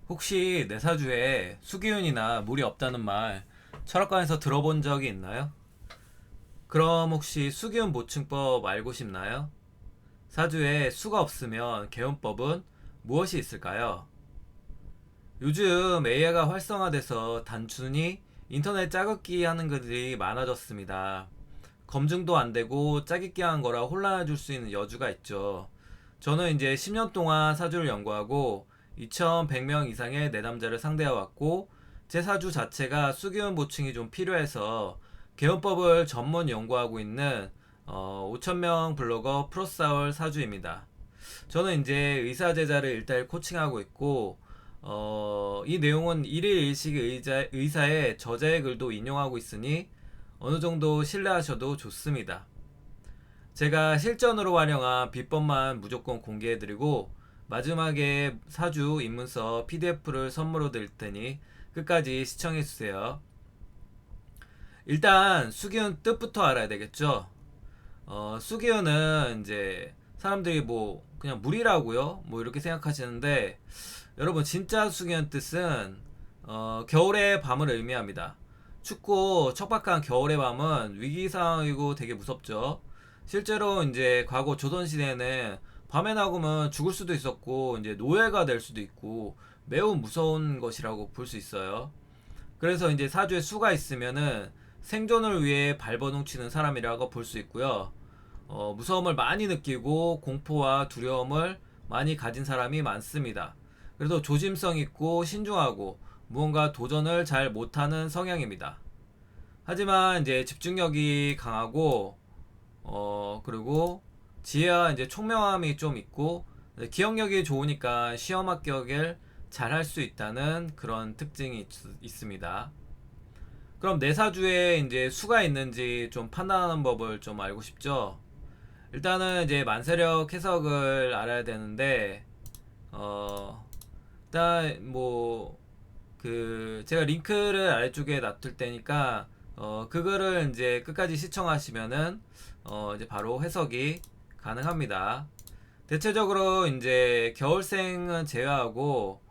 혹시 내 사주에 수기운이나 물이 없다는 말 철학관에서 들어본 적이 있나요? 그럼 혹시 수기운 보충법 알고 싶나요? 사주에 수가 없으면 개운법은 무엇이 있을까요? 요즘 AI가 활성화돼서 단순히 인터넷 짜깁기 하는 글들이 많아졌습니다. 검증도 안 되고 짜깁기 한 거라 혼란을 줄 수 있는 여주가 있죠. 저는 이제 10년 동안 사주를 연구하고 2,100명 이상의 내담자를 상대해 왔고 제 사주 자체가 수기운 보충이 좀 필요해서 개운법을 전문 연구하고 있는 5,000명 블로거 프로사울 사주입니다. 저는 이제 의사 제자를 일대일 코칭하고 있고 이 내용은 일일 일식 의사의 저자의 글도 인용하고 있으니 어느 정도 신뢰하셔도 좋습니다. 제가 실전으로 활용한 비법만 무조건 공개해드리고 마지막에 사주 입문서 PDF를 선물로 드릴 테니 끝까지 시청해주세요. 일단 수기운 뜻부터 알아야 되겠죠. 수기운은 이제 사람들이 뭐 그냥 물이라고요 뭐 이렇게 생각하시는데, 여러분 진짜 수기운 뜻은 겨울의 밤을 의미합니다. 춥고 척박한 겨울의 밤은 위기 상황이고 되게 무섭죠. 실제로 이제 과거 조선 시대에는 밤에 나오면 죽을 수도 있었고 이제 노예가 될 수도 있고 매우 무서운 것이라고 볼 수 있어요. 그래서 이제 사주에 수가 있으면은 생존을 위해 발버둥치는 사람이라고 볼 수 있고요. 무서움을 많이 느끼고 공포와 두려움을 많이 가진 사람이 많습니다. 그래서 조심성 있고 신중하고 무언가 도전을 잘 못하는 성향입니다. 하지만 이제 집중력이 강하고 그리고 지혜와 이제 총명함이 좀 있고 기억력이 좋으니까 시험 합격을 잘 할 수 있다는 그런 특징이 있습니다. 그럼 내 사주에 이제 수가 있는지 좀 판단하는 법을 좀 알고 싶죠? 일단은 이제 만세력 해석을 알아야 되는데, 어 일단 뭐 그 제가 링크를 아래쪽에 놔둘 테니까 그거를 이제 끝까지 시청하시면은 이제 바로 해석이 가능합니다. 대체적으로 이제 겨울생은 제외하고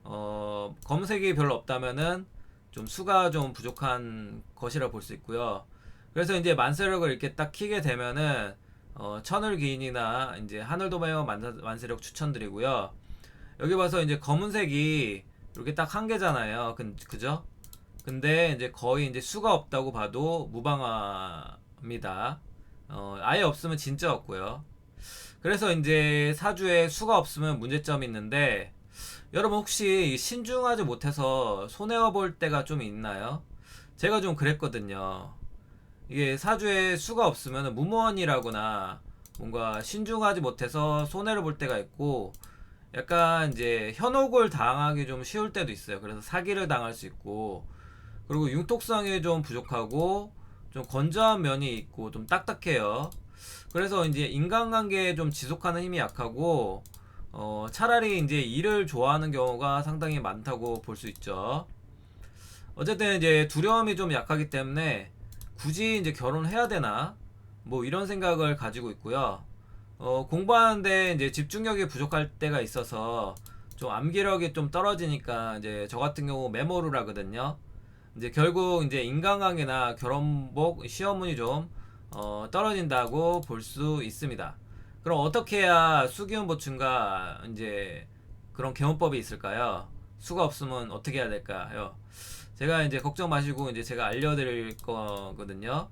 검은색이 별로 없다면은 좀 수가 좀 부족한 것이라 볼 수 있고요. 그래서 이제 만세력을 이렇게 딱 키게 되면은 천을기인이나 이제 하늘도매어 만세력 추천드리고요. 여기 봐서 이제 검은색이 이렇게 딱 한 개잖아요. 그죠? 근데 이제 거의 이제 수가 없다고 봐도 무방합니다. 아예 없으면 진짜 없고요. 그래서 이제 사주에 수가 없으면 문제점이 있는데, 여러분 혹시 신중하지 못해서 손해와 볼 때가 좀 있나요? 제가 좀 그랬거든요. 이게 사주에 수가 없으면 무모한이라거나 뭔가 신중하지 못해서 손해를 볼 때가 있고, 약간 이제 현혹을 당하기 좀 쉬울 때도 있어요. 그래서 사기를 당할 수 있고, 그리고 융통성이 좀 부족하고 좀 건조한 면이 있고 좀 딱딱해요. 그래서 이제 인간관계에 좀 지속하는 힘이 약하고 차라리 이제 일을 좋아하는 경우가 상당히 많다고 볼 수 있죠. 어쨌든 이제 두려움이 좀 약하기 때문에 굳이 이제 결혼해야 되나 뭐 이런 생각을 가지고 있고요. 공부하는데 이제 집중력이 부족할 때가 있어서 좀 암기력이 좀 떨어지니까 이제 저 같은 경우 메모를 하거든요. 이제 결국 이제 인간관계나 결혼복 시험운이 좀 떨어진다고 볼 수 있습니다. 그럼 어떻게 해야 수기운 보충과 이제 그런 개운법이 있을까요? 수가 없으면 어떻게 해야 될까요? 제가 이제 걱정 마시고 이제 제가 알려드릴 거거든요.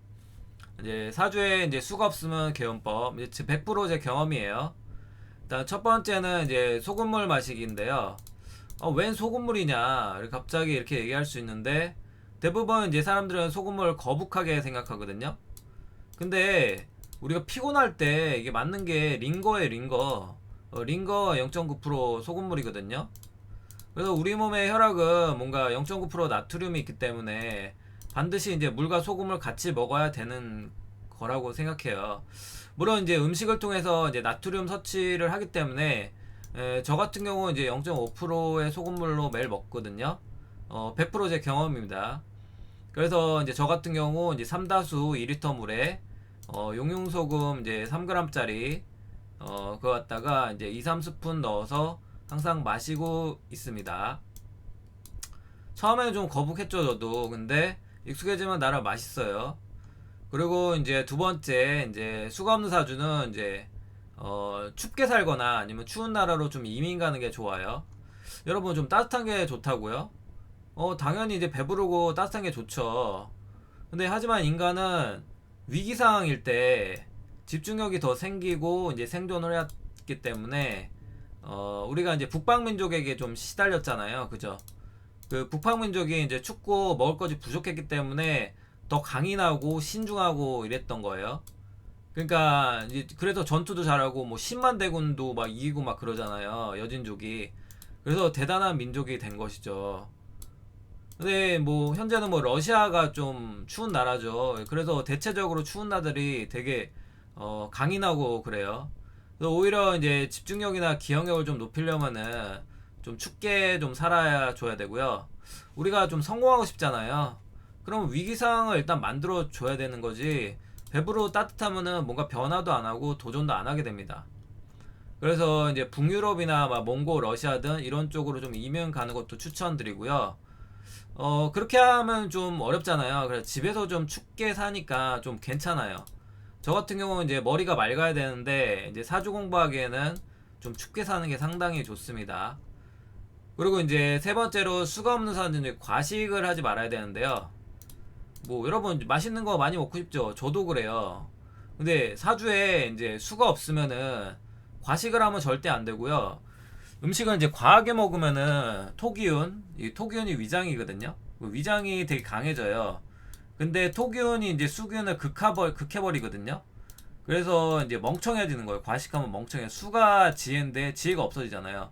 이제 사주에 이제 수가 없으면 개운법, 이제 100%제 경험이에요. 일단 첫 번째는 이제 소금물 마시기인데요. 웬 소금물이냐 이렇게 갑자기 이렇게 얘기할 수 있는데, 대부분 이제 사람들은 소금물을 거북하게 생각하거든요. 근데 우리가 피곤할 때 이게 맞는 게 링거에 링거. 링거 0.9% 소금물이거든요. 그래서 우리 몸의 혈액은 뭔가 0.9% 나트륨이 있기 때문에 반드시 이제 물과 소금을 같이 먹어야 되는 거라고 생각해요. 물론 이제 음식을 통해서 이제 나트륨 섭취를 하기 때문에 저 같은 경우는 이제 0.5%의 소금물로 매일 먹거든요. 100%제 경험입니다. 그래서 이제 저 같은 경우 이제 삼다수 2리터 물에 용융소금 이제 3g짜리 그거 갖다가 이제 2, 3스푼 넣어서 항상 마시고 있습니다. 처음에는 좀 거북했죠, 저도. 근데 익숙해지면 나름 맛있어요. 그리고 이제 두 번째, 이제 수가 없는 사주는 이제 춥게 살거나 아니면 추운 나라로 좀 이민 가는 게 좋아요. 여러분 좀 따뜻한 게 좋다고요? 당연히 이제 배부르고 따뜻한 게 좋죠. 근데 하지만 인간은 위기 상황일 때 집중력이 더 생기고 이제 생존을 했기 때문에 우리가 이제 북방민족에게 좀 시달렸잖아요. 그죠? 그 북방민족이 이제 춥고 먹을 것이 부족했기 때문에 더 강인하고 신중하고 이랬던 거예요. 그러니까 이제 그래서 전투도 잘하고 뭐 10만 대군도 막 이기고 막 그러잖아요. 여진족이. 그래서 대단한 민족이 된 것이죠. 근데 뭐 현재는 뭐 러시아가 좀 추운 나라죠. 그래서 대체적으로 추운 나라들이 되게 강인하고 그래요. 그래서 오히려 이제 집중력이나 기억력을 좀 높이려면은 좀 춥게 좀 살아야 줘야 되고요. 우리가 좀 성공하고 싶잖아요. 그럼 위기 상황을 일단 만들어 줘야 되는 거지. 배부르고 따뜻하면은 뭔가 변화도 안 하고 도전도 안 하게 됩니다. 그래서 이제 북유럽이나 막 몽고, 러시아 등 이런 쪽으로 좀 이민 가는 것도 추천드리고요. 그렇게 하면 좀 어렵잖아요. 그래서 집에서 좀 춥게 사니까 좀 괜찮아요. 저 같은 경우는 이제 머리가 맑아야 되는데 이제 사주 공부하기에는 좀 춥게 사는 게 상당히 좋습니다. 그리고 이제 세 번째로 수가 없는 사람들은 이제 과식을 하지 말아야 되는데요. 뭐 여러분 맛있는 거 많이 먹고 싶죠? 저도 그래요. 근데 사주에 이제 수가 없으면은 과식을 하면 절대 안 되고요. 음식을 이제 과하게 먹으면은 토기운, 이 토기운이 위장이거든요. 그 위장이 되게 강해져요. 근데 토기운이 이제 수기운을 극해버리거든요. 그래서 이제 멍청해지는 거예요. 과식하면 멍청해. 수가 지혜인데 지혜가 없어지잖아요.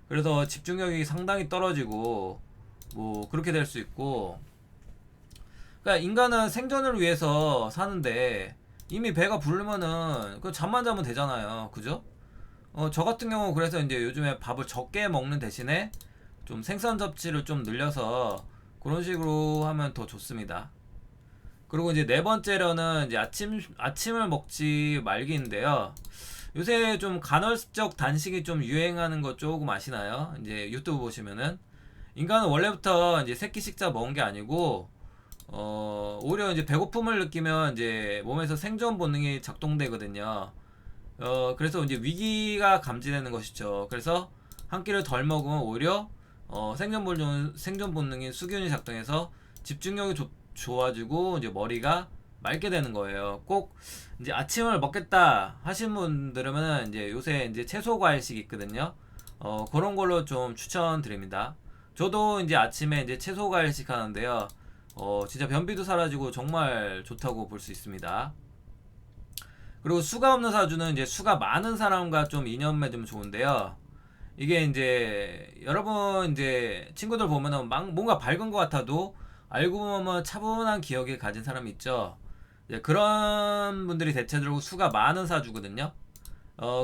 그래서 집중력이 상당히 떨어지고 뭐 그렇게 될 수 있고. 그러니까 인간은 생존을 위해서 사는데 이미 배가 부르면은 그 잠만 자면 되잖아요. 그죠? 저 같은 경우 그래서 이제 요즘에 밥을 적게 먹는 대신에 좀 생선 섭취를 좀 늘려서 그런 식으로 하면 더 좋습니다. 그리고 이제 네 번째로는 이제 아침을 먹지 말기인데요. 요새 좀 간헐적 단식이 좀 유행하는 거 조금 아시나요? 이제 유튜브 보시면은 인간은 원래부터 이제 새끼 식사 먹은 게 아니고 오히려 이제 배고픔을 느끼면 이제 몸에서 생존 본능이 작동되거든요. 그래서 이제 위기가 감지되는 것이죠. 그래서 한 끼를 덜 먹으면 오히려 생존 본능인 수균이 작동해서 집중력이 좋아지고 이제 머리가 맑게 되는 거예요. 꼭 이제 아침을 먹겠다 하신 분들은 이제 요새 이제 채소 과일식 있거든요. 그런 걸로 좀 추천드립니다. 저도 이제 아침에 이제 채소 과일식 하는데요. 진짜 변비도 사라지고 정말 좋다고 볼 수 있습니다. 그리고 수가 없는 사주는 이제 수가 많은 사람과 좀 인연 맺으면 좋은데요. 이게 이제 여러분 이제 친구들 보면은 막 뭔가 밝은 것 같아도 알고 보면 차분한 기억을 가진 사람이 있죠. 이제 그런 분들이 대체적으로 수가 많은 사주거든요.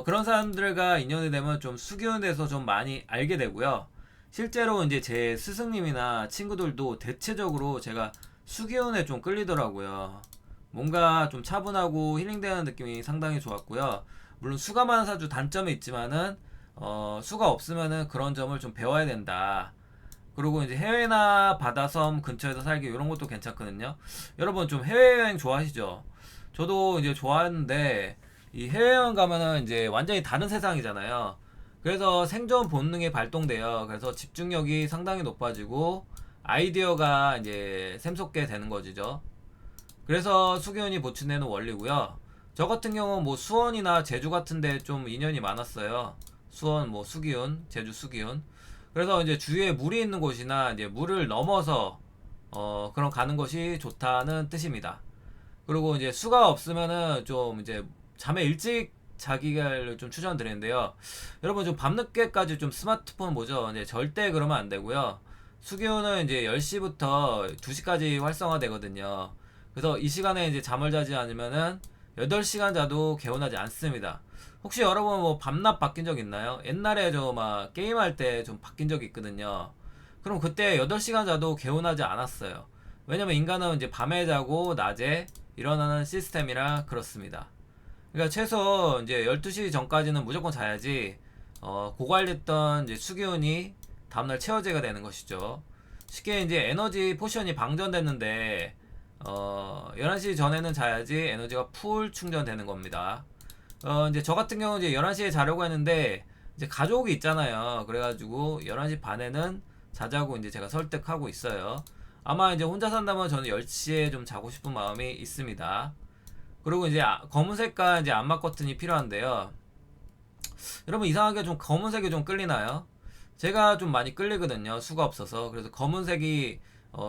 그런 사람들과 인연이 되면 좀 수기운에 대해서 좀 많이 알게 되고요. 실제로 이제 제 스승님이나 친구들도 대체적으로 제가 수기운에 좀 끌리더라고요. 뭔가 좀 차분하고 힐링되는 느낌이 상당히 좋았고요. 물론 수가 많은 사주 단점이 있지만은 수가 없으면은 그런 점을 좀 배워야 된다. 그리고 이제 해외나 바다섬 근처에서 살기 이런 것도 괜찮거든요. 여러분 좀 해외여행 좋아하시죠? 저도 이제 좋아하는데 이 해외여행 가면은 이제 완전히 다른 세상이잖아요. 그래서 생존 본능이 발동돼요. 그래서 집중력이 상당히 높아지고 아이디어가 이제 샘솟게 되는 거죠. 그래서 수기운이 보충되는 원리고요. 저 같은 경우 뭐 수원이나 제주 같은데 좀 인연이 많았어요. 수원 뭐 수기운, 제주 수기운. 그래서 이제 주위에 물이 있는 곳이나 이제 물을 넘어서 그런 가는 것이 좋다는 뜻입니다. 그리고 이제 수가 없으면은 좀 이제 잠에 일찍 자기를 좀 추천드리는데요. 여러분 좀 밤늦게까지 좀 스마트폰 보죠. 이제 절대 그러면 안 되고요. 수기운은 이제 10시부터 2시까지 활성화되거든요. 그래서 이 시간에 이제 잠을 자지 않으면은 8시간 자도 개운하지 않습니다. 혹시 여러분 뭐 밤낮 바뀐 적 있나요? 옛날에 저 막 게임할 때 좀 바뀐 적이 있거든요. 그럼 그때 8시간 자도 개운하지 않았어요. 왜냐면 인간은 이제 밤에 자고 낮에 일어나는 시스템이라 그렇습니다. 그러니까 최소 이제 12시 전까지는 무조건 자야지 고갈됐던 이제 수기운이 다음날 체어제가 되는 것이죠. 쉽게 이제 에너지 포션이 방전됐는데 11시 전에는 자야지 에너지가 풀 충전되는 겁니다. 이제 저 같은 경우는 이제 11시에 자려고 했는데 이제 가족이 있잖아요. 그래가지고 11시 반에는 자자고 이제 제가 설득하고 있어요. 아마 이제 혼자 산다면 저는 10시에 좀 자고 싶은 마음이 있습니다. 그리고 이제 검은색과 이제 암막 커튼이 필요한데요. 여러분 이상하게 좀 검은색이 좀 끌리나요? 제가 좀 많이 끌리거든요. 수가 없어서. 그래서 검은색이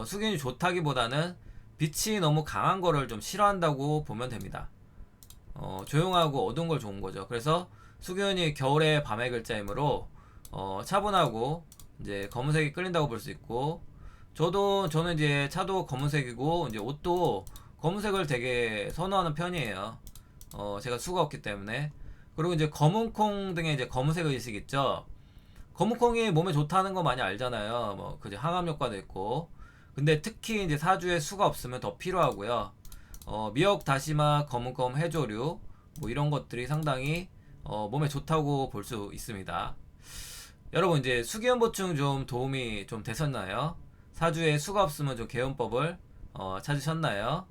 수경이 좋다기보다는 빛이 너무 강한 거를 좀 싫어한다고 보면 됩니다. 조용하고 어두운 걸 좋은 거죠. 그래서 수균이 겨울의 밤의 글자이므로 차분하고 이제 검은색이 끌린다고 볼 수 있고, 저는 이제 차도 검은색이고 이제 옷도 검은색을 되게 선호하는 편이에요. 제가 수가 없기 때문에. 그리고 이제 검은콩 등의 이제 검은색 의식 있죠. 검은콩이 몸에 좋다는 거 많이 알잖아요. 뭐 그제 항암 효과도 있고. 근데 특히 이제 사주에 수가 없으면 더 필요하고요. 미역, 다시마, 검은콩, 해조류 뭐 이런 것들이 상당히 몸에 좋다고 볼 수 있습니다. 여러분 이제 수기연 보충 좀 도움이 좀 되셨나요? 사주에 수가 없으면 좀 개운법을 찾으셨나요?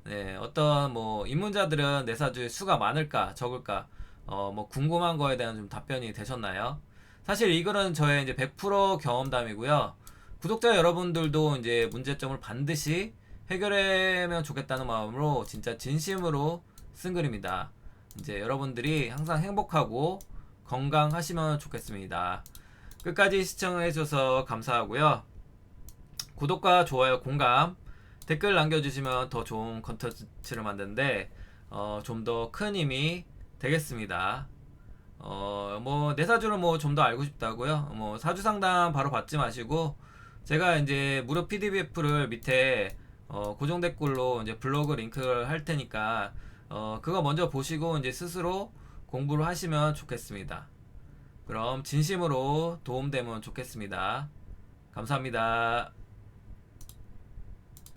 네, 어떤 뭐 입문자들은 내 사주에 수가 많을까 적을까 뭐 궁금한 거에 대한 좀 답변이 되셨나요? 사실 이 글은 저의 이제 100% 경험담이고요. 구독자 여러분들도 이제 문제점을 반드시 해결하면 좋겠다는 마음으로 진짜 진심으로 쓴 글입니다. 이제 여러분들이 항상 행복하고 건강하시면 좋겠습니다. 끝까지 시청해주셔서 감사하고요. 구독과 좋아요, 공감, 댓글 남겨주시면 더 좋은 컨텐츠를 만드는데 좀 더 큰 힘이 되겠습니다. 뭐 내 사주를 뭐 좀 더 알고 싶다고요? 뭐 사주 상담 바로 받지 마시고 제가 이제 무료 PDF를 밑에 고정 댓글로 이제 블로그 링크를 할 테니까 그거 먼저 보시고 이제 스스로 공부를 하시면 좋겠습니다. 그럼 진심으로 도움되면 좋겠습니다. 감사합니다.